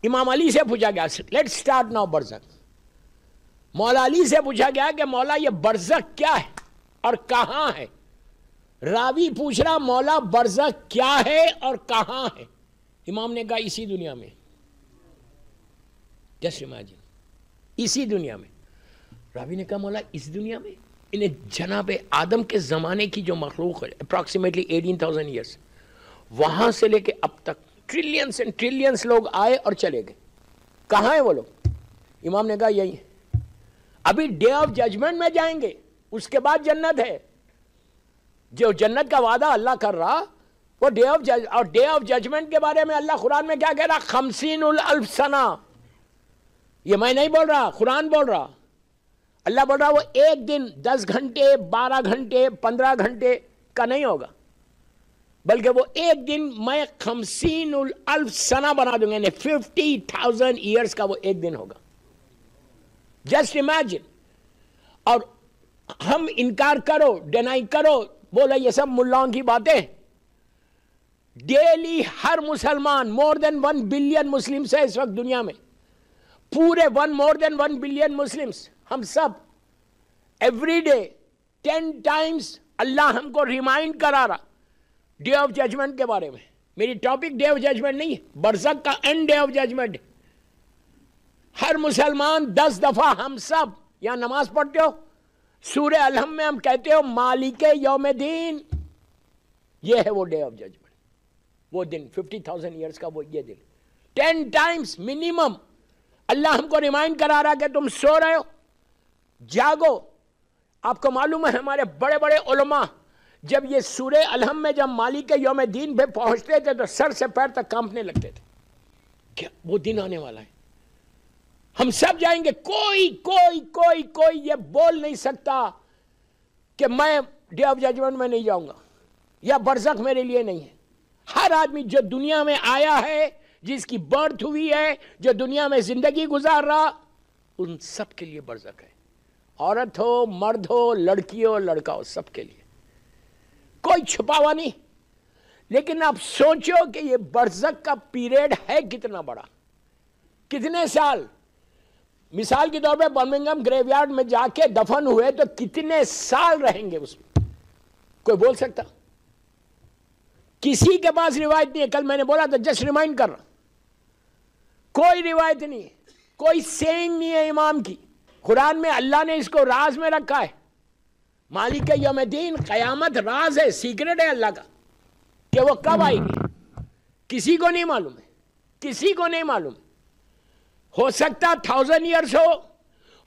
امام علی سے پوچھا گیا, لیٹ سٹارٹ ناؤ برزخ. مولا علی سے پوچھا گیا کہ مولا یہ برزخ کیا ہے اور کہاں ہے؟ راوی پوچھ رہا مولا برزخ کیا ہے اور کہاں ہے؟ امام نے کہا اسی دنیا میں. جسٹ امیجن, اسی دنیا میں. راوی نے کہا مولا اس دنیا میں؟ انہیں جناب آدم کے زمانے کی جو مخلوق ہے اپروکسیمیٹلی 18,000 ایئرس, وہاں سے لے کے اب تک ٹریلینس اینڈ ٹریلینس لوگ آئے اور چلے گئے. کہاں ہیں وہ لوگ؟ امام نے کہا یہی ہے. ابھی ڈے آف ججمنٹ میں جائیں گے, اس کے بعد جنت ہے. جو جنت کا وعدہ اللہ کر رہا وہ ڈے آف ججمنٹ کے بارے میں اللہ قرآن میں کیا کہہ رہا؟ 50,000 سنہ. یہ میں نہیں بول رہا, قرآن بول رہا. اللہ بول رہا وہ ایک دن 10 گھنٹے 12 گھنٹے 15 گھنٹے کا نہیں ہوگا, بلکہ وہ ایک دن میں 50,000 سنہ بنا دوں گا, یعنی 50,000 ایئرس کا وہ ایک دن ہوگا. Just imagine. اور ہم انکار کرو, ڈینائی کرو, بولا یہ سب ملاؤں کی باتیں. ڈیلی ہر مسلمان, مور دین 1 بلین مسلمس ہے اس وقت دنیا میں, پورے مور دین 1 بلین مسلمس, ہم سب ایوری ڈے 10 ٹائمز اللہ ہم کو ریمائنڈ کرا رہا ڈے آف ججمنٹ کے بارے میں. میری ٹاپک ڈے آف ججمنٹ نہیں ہے, برزخ کا اینڈ ڈے آف ججمنٹ. ہر مسلمان 10 دفعہ ہم سب یہاں نماز پڑھتے ہو, سورہ الحم میں ہم کہتے ہو مالک یوم دین. یہ ہے وہ ڈے آف ججمنٹ, وہ دن 50,000 ایئرس کا وہ یہ دن. 10 ٹائمز منیمم اللہ ہم کو ریمائنڈ کرا رہا کہ تم سو رہے ہو, جاگو. آپ کو معلوم ہے ہمارے بڑے بڑے علماء جب یہ سورہ الحم میں جب مالک یوم دین پہ پہنچتے تھے تو سر سے پیر تک کانپنے لگتے تھے کہ وہ دن آنے والا ہے. ہم سب جائیں گے, کوئی کوئی کوئی کوئی یہ بول نہیں سکتا کہ میں ڈے آف ججمنٹ میں نہیں جاؤں گا یا برزخ میرے لیے نہیں ہے. ہر آدمی جو دنیا میں آیا ہے, جس کی برتھ ہوئی ہے, جو دنیا میں زندگی گزار رہا, ان سب کے لیے برزخ ہے. عورت ہو, مرد ہو, لڑکی ہو, لڑکا ہو, سب کے لیے کوئی چھپا ہوا نہیں. لیکن آپ سوچو کہ یہ برزخ کا پیریڈ ہے کتنا بڑا, کتنے سال. مثال کے طور پہ برمنگھم گریو یارڈ میں جا کے دفن ہوئے تو کتنے سال رہیں گے اس میں؟ کوئی بول سکتا؟ کسی کے پاس روایت نہیں ہے. کل میں نے بولا تھا جسٹ ریمائنڈ کر رہا, کوئی روایت نہیں ہے, کوئی سینگ نہیں ہے امام کی. قرآن میں اللہ نے اس کو راز میں رکھا ہے. مالک یوم دین, قیامت راز ہے, سیکرٹ ہے اللہ کا, کہ وہ کب آئے گی کسی کو نہیں معلوم ہے, کسی کو نہیں معلوم. ہو سکتا 1000 ایئرس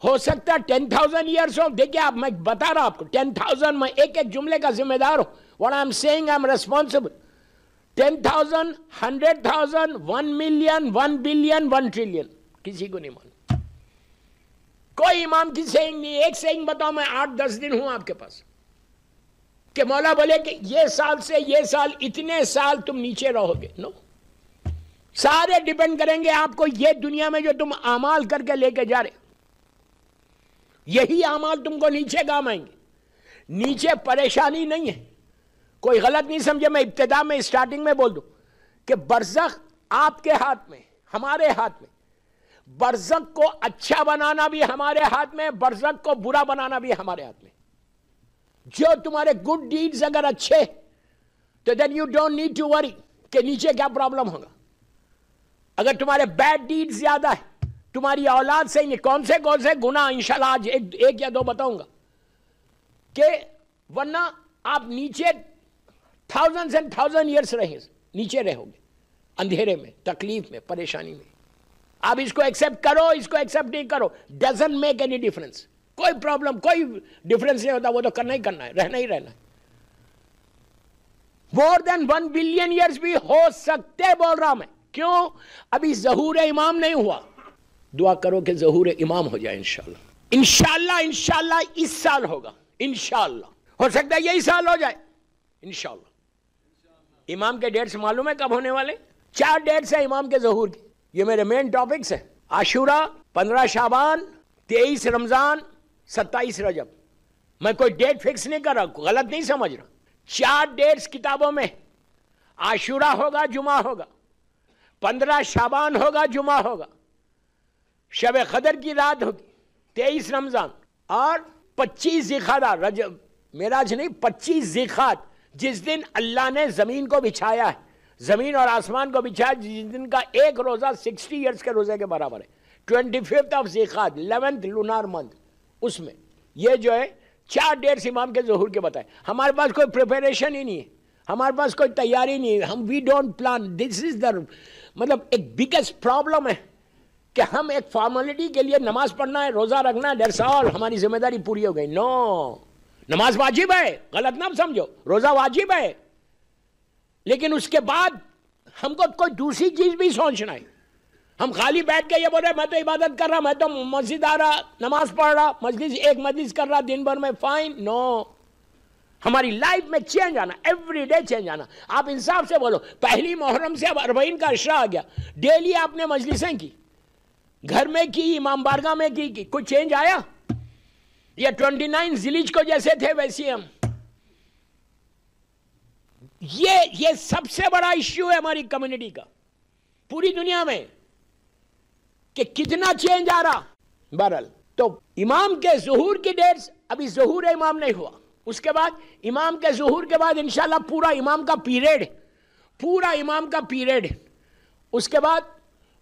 ہو سکتا 10,000 ایئرس ہو. دیکھیں آپ, میں بتا رہا آپ کو 10,000, میں ایک ایک جملے کا ذمہ دار ہوں. What I'm saying, I'm responsible. 10,000, 100,000, 1 million, 1 billion, 1 trillion, کسی کو نہیں معلوم. کوئی امام کی سینگ نہیں. ایک سینگ بتاؤ, میں 8-10 دن ہوں آپ کے پاس, کہ مولا بولے کہ یہ سال سے یہ سال اتنے سال تم نیچے رہو گے. نو, سارے ڈیپینڈ کریں گے آپ کو یہ دنیا میں جو تم اعمال کر کے لے کے جا رہے, یہی اعمال تم کو نیچے کام آئیں گے. نیچے پریشانی نہیں ہے, کوئی غلط نہیں سمجھے. میں ابتدا میں اسٹارٹنگ میں بول دوں کہ برزخ آپ کے ہاتھ میں, ہمارے ہاتھ میں. برزخ کو اچھا بنانا بھی ہمارے ہاتھ میں, برزخ کو برا بنانا بھی ہمارے ہاتھ میں. جو تمہارے گڈ ڈیڈز اگر اچھے تو then you don't need to worry کہ نیچے کیا پرابلم ہوگا. اگر تمہارے بیڈ ڈیڈز زیادہ ہے, تمہاری اولاد سے نہیں, کون سے گناہ انشاءاللہ آج ایک یا دو بتاؤں گا, کہ ورنہ آپ نیچے thousands and thousand years رہیں, نیچے رہو گے, اندھیرے میں, تکلیف میں, پریشانی میں. آپ اس کو ایکسیپٹ کرو, اس کو ایکسیپٹ نہیں کرو, ڈزنٹ میک اینی ڈفرنس. کوئی پرابلم, کوئی ڈفرنس نہیں ہوتا, وہ تو کرنا ہی کرنا ہے, رہنا ہی رہنا ہے. مور دین 1 بلین ایئرس بھی ہو سکتے, بول رہا میں. کیوں؟ ابھی ظہور امام نہیں ہوا. دعا کرو کہ ظہور امام ہو جائے انشاءاللہ. انشاءاللہ انشاءاللہ اس سال ہوگا, انشاءاللہ. ہو سکتا ہے یہی سال ہو جائے انشاءاللہ. امام کے ڈیٹس معلوم ہے کب ہونے والے؟ 4 ڈیٹس ہیں امام کے ظہور کی. یہ میرے مین ٹاپکس ہیں. عاشورہ, 15 شعبان, 23 رمضان, 27 رجب. میں کوئی ڈیٹ فکس نہیں کر رہا, غلط نہیں سمجھ رہا. 4 ڈیٹس کتابوں میں. عاشورہ ہوگا, جمعہ ہوگا. 15 شعبان ہوگا، جمعہ ہوگا، شب قدر کی رات ہوگی، 23 رمضان اور 25 ذی-القعدہ، رجب معراج نہیں، 25 ذی-القعدہ، جس دن اللہ نے زمین کو بچھایا ہے، زمین اور آسمان کو بچھایا، جس دن کا ایک روزہ 60 ایئرز کے روزے کے برابر ہے، 25 آف ذی-القعدہ 11th لونار منتھ، اس میں یہ جو ہے 4 ڈیٹس امام کے ظہور کے بتائے. ہمارے پاس کوئی پریپریشن ہی نہیں ہے، ہمارے پاس کوئی تیاری نہیں ہے، ہم وی ڈونٹ پلان. دس از دا مطلب ایک بگیسٹ پرابلم ہے کہ ہم ایک فارمیلٹی کے لیے نماز پڑھنا ہے، روزہ رکھنا ہے، دیٹس آل، ہماری ذمہ داری پوری ہو گئی. نو، نماز واجب ہے، غلط نہ سمجھو، روزہ واجب ہے، لیکن اس کے بعد ہم کو کوئی دوسری چیز بھی سوچنا ہے. ہم خالی بیٹھ کے یہ بول رہے میں تو عبادت کر رہا، میں تو مسجد آ رہا، نماز پڑھ رہا، ایک مجلس کر رہا دن بھر میں، فائن. نو، ہماری لائف میں چینج آنا، ایوری ڈے چینج آنا. آپ انصاف سے بولو، پہلی محرم سے اب 40 کا عشرہ آ گیا، ڈیلی آپ نے مجلسیں کی، گھر میں کی، امام بارگاہ میں کی، کوئی چینج آیا؟ یا 29 ذی-الحجہ کو جیسے تھے ویسے ہم. یہ سب سے بڑا ایشو ہے ہماری کمیونٹی کا پوری دنیا میں کہ کتنا چینج آ رہا. بہرحال تو امام کے ظہور کی ڈیٹس، ابھی ظہور امام نہیں ہوا، اس کے بعد امام کے ظہور کے بعد انشاءاللہ پورا امام کا پیریڈ، پورا امام کا پیریڈ. اس کے بعد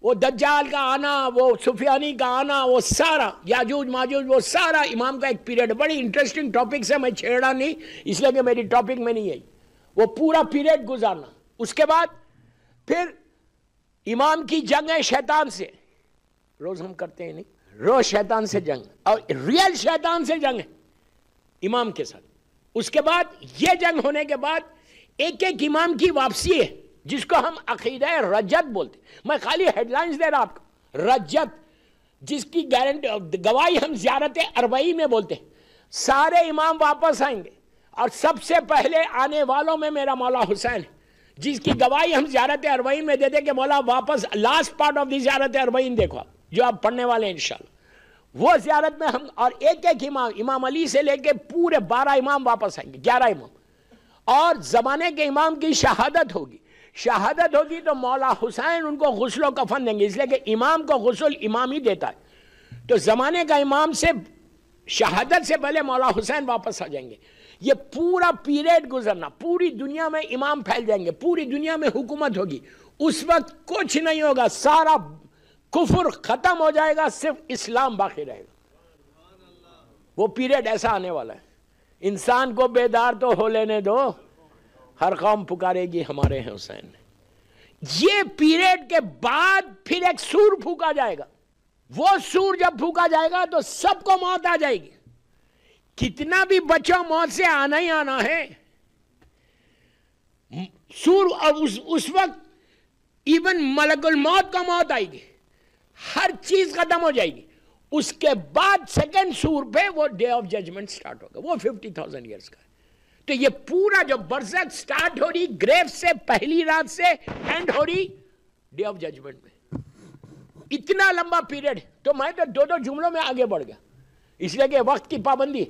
وہ دجال کا آنا، وہ سفیانی کا آنا، وہ سارا یاجوج ماجوج، وہ سارا امام کا ایک پیریڈ. بڑی انٹرسٹنگ ٹاپک سے میں چھیڑا نہیں، اس لیے کہ میری ٹاپک میں نہیں ہے. وہ پورا پیریڈ گزارنا. اس کے بعد پھر امام کی جنگ ہے شیطان سے، روز ہم کرتے ہیں نہیں، روز شیطان سے جنگ، اور ریئل شیطان سے جنگ ہے امام کے ساتھ. اس کے بعد یہ جنگ ہونے کے بعد ایک ایک امام کی واپسی ہے، جس کو ہم عقیدہ رجت بولتے. میں خالی ہیڈ لائنز دے رہا آپ کو. رجت، جس کی گارنٹی گواہی ہم زیارت اربعین میں بولتے ہیں. سارے امام واپس آئیں گے، اور سب سے پہلے آنے والوں میں میرا مولا حسین، جس کی گواہی ہم زیارت اربعین میں دیتے کہ مولا واپس. لاسٹ پارٹ آف دی زیارت اربعین دیکھو آپ، جو آپ پڑھنے والے ہیں انشاءاللہ، وہ زیارت میں ہم، اور ایک ایک امام علی سے لے کے پورے 12 امام واپس آئیں گے، 11 امام. اور زمانے کے امام کی شہادت ہوگی. شہادت ہوگی تو مولا حسین ان کو غسل و کفن دیں گے، اس لیے کہ امام کو غسل امام ہی دیتا ہے. تو زمانے کا امام سے شہادت سے پہلے مولا حسین واپس آ جائیں گے. یہ پورا پیریڈ گزرنا، پوری دنیا میں امام پھیل جائیں گے، پوری دنیا میں حکومت ہوگی. اس وقت کچھ نہیں ہوگا، سارا کفر ختم ہو جائے گا، صرف اسلام باقی رہے گا. وہ پیریڈ ایسا آنے والا ہے. انسان کو بیدار تو ہو لینے دو، ہر قوم پکارے گی ہمارے ہیں حسین. یہ پیریڈ کے بعد پھر ایک سور پھونکا جائے گا. وہ سور جب پھونکا جائے گا تو سب کو موت آ جائے گی. کتنا بھی بچوں، موت سے آنا ہی آنا ہے. سور، اور اس وقت ایون ملک الموت کا موت آئے گی، ہر چیز ختم ہو جائے گی. اس کے بعد سیکنڈ سور پہ وہ ڈے آف ججمنٹ سٹارٹ ہوگا، وہ 50,000 ایئرز کا ہے. تو یہ پورا جو برزخ سٹارٹ ہو رہی گریو سے پہلی رات سے اینڈ ہو رہی ڈے آف ججمنٹ میں، اتنا لمبا پیریڈ. تو میں تو 2 جملوں میں آگے بڑھ گیا، اس لیے کہ وقت کی پابندی.